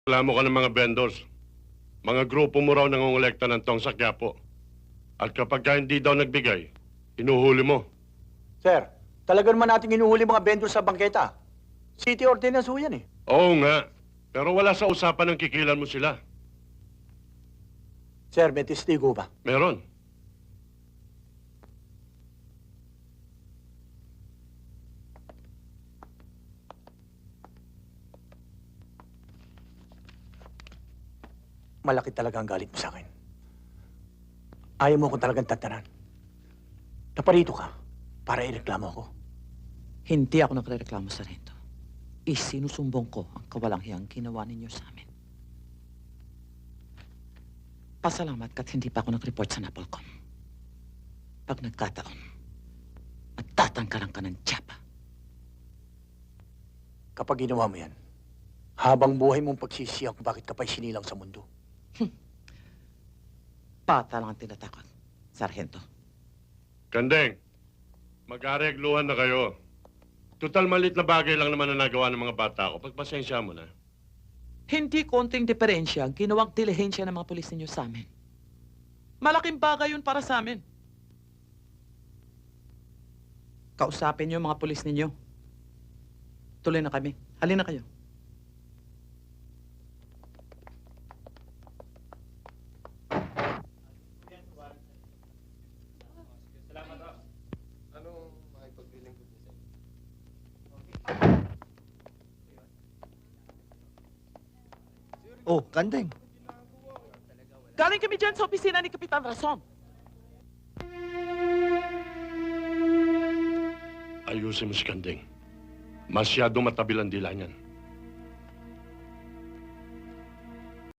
Reklamo ka ng mga vendors. Mga grupo mo raw nangongolekta ng tong sa Quiapo. At kapag ka hindi daw nagbigay, hinuhuli mo. Sir, talaga naman natin inuhuli mga vendor sa bangketa. City ordinance ho yan eh. Oo nga. Pero wala sa usapan ng kikilan mo sila. Sir, may testigo ba? Meron. Malaki talaga ang galit mo sa akin. Ayaw mo akong talagang tatanan. Naparito ka para ireklamo ako. Hindi ako nagrereklamo, Sargento. Isinusumbong ko ang kawalang-hiyang ginawa ninyo sa amin. Pasalamat ka't hindi pa ako nag-report sa Napolcom. Pag nagkataon, matatangkalan ka ng tiyapa. Kapag ginawa mo yan, habang buhay mong pagsisiyang kung bakit ka pa'y sinilang sa mundo. Bata lang ang tinatakot, Sargento. Kandeng, mag-aregluhan na kayo. Total malit na bagay lang naman na nagawa ng mga bata ko. Pagpasensya mo na. Hindi konting diferensya ang ginawang dilihensya ng mga pulis ninyo sa amin. Malaking bagay yun para sa amin. Kausapin niyo mga pulis ninyo. Tuloy na kami. Halina kayo. Oh, Kandeng. Galing kami dyan sa opisina ni Kapitan Rason. Ayusin mo si Kandeng. Masyadong matabil ang dila niyan.